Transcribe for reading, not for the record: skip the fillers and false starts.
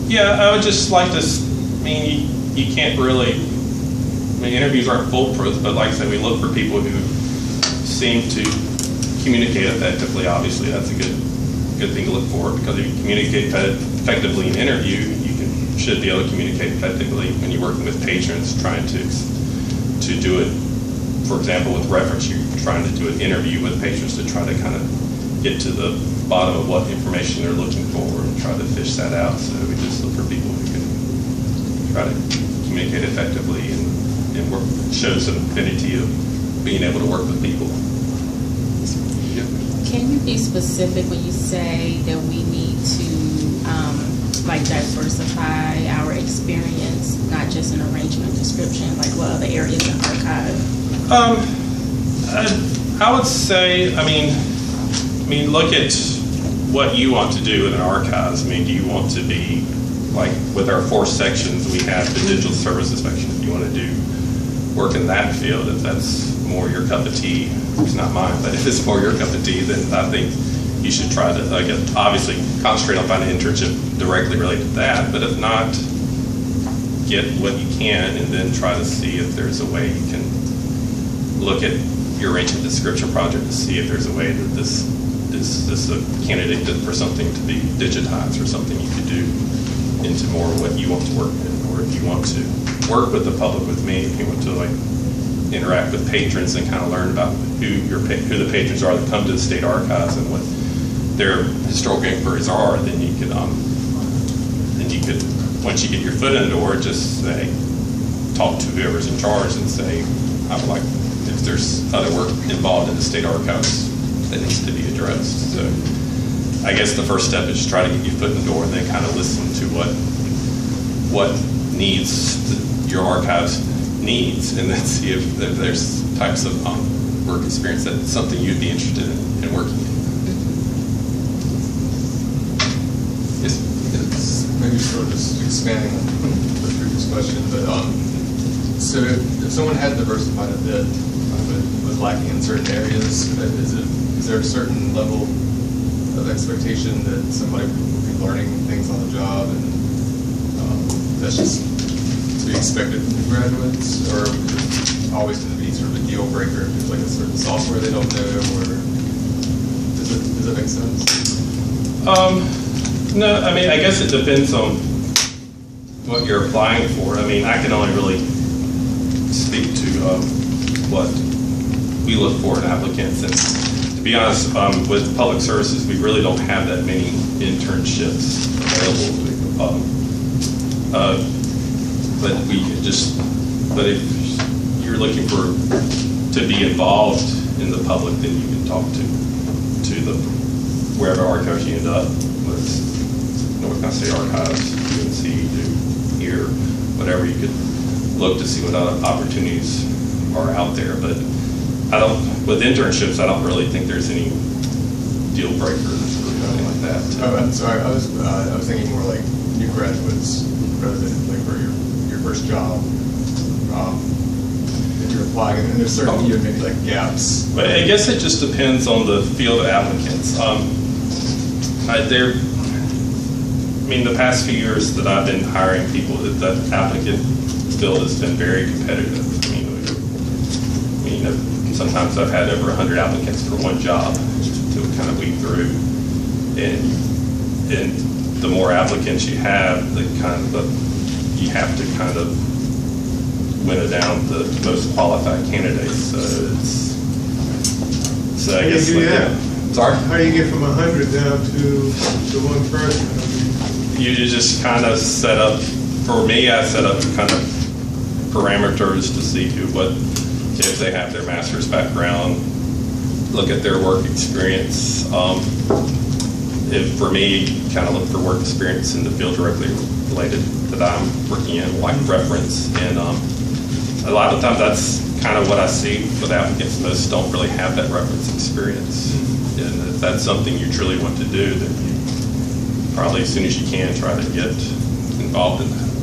Yeah, I would just like to, I mean, you can't really, I mean, interviews aren't foolproof, but like I said, we look for people who seem to communicate effectively. Obviously, that's a good thing to look for, because if you communicate effectively in an interview, should be able to communicate effectively when you're working with patrons, trying to do it. For example, with reference, you're trying to do an interview with patrons to try to kind of get to the bottom of what information they're looking for and try to fish that out. So we just look for people who can try to communicate effectively and work, show some affinity of being able to work with people. Yep. Can you be specific when you say that we need to like diversify our experience, not just an arrangement description, like what other areas in archive? I would say, I mean, look at what you want to do in an archives. I mean, do you want to be, like with our 4 sections, we have the digital services section. If you want to do work in that field, if that's more your cup of tea, it's not mine, but if it's more your cup of tea, then I think you should try to, obviously, concentrate on finding an internship directly related to that, but if not, get what you can and then try to see if there's a way you can look at your arrangement description project to see if there's a way that this is a candidate for something to be digitized or something you could do into more what you want to work in, or if you want to work with the public with me, if you want to like interact with patrons and kind of learn about who the patrons are that come to the state archives and what their historical inquiries are, then you could once you get your foot in the door, just say, talk to whoever's in charge and say, I would like, if there's other work involved in the state archives that needs to be addressed. So I guess the first step is to try to get your foot in the door and then kind of listen to what needs your archives needs, and then see if there's types of work experience that's something you'd be interested in working in. Yes? Maybe sort of just expanding on the previous question, but so if someone had diversified a bit, but was lacking in certain areas, is there a certain level of expectation that somebody will be learning things on the job, and that's just to be expected from new graduates, or is it always going to be sort of a deal breaker if there's like a certain software they don't know, or does it make sense? No, I mean, I guess it depends on what you're applying for. I mean, I can only really speak to what we look for in applicants. And to be honest, with public services, we really don't have that many internships available. But if you're looking to be involved in the public, then you can talk to the wherever archives you end up. North Carolina State Archives, UNC, here, whatever, you could look to see what other opportunities are out there. But with internships, I don't really think there's any deal breakers or anything like that. Oh, I'm sorry, I was thinking more like new graduates, rather than like for your first job. If you're applying, and there's certain maybe like gaps. But I guess it just depends on the field of applicants. The past few years that I've been hiring people, that applicant field has been very competitive. Sometimes I've had over 100 applicants for one job to kind of weed through, and the more applicants you have, you have to kind of winnow down the most qualified candidates. So I guess. Sorry? How do you get from 100 down to one person? You just kind of set up, for me, I set up kind of parameters to see if they have their master's background, look at their work experience. If for me, kind of look for work experience in the field directly related that I'm working in, like reference. And a lot of times that's kind of what I see with applicants. Most don't really have that reference experience. And if that's something you truly want to do, then you probably as soon as you can try to get involved in that.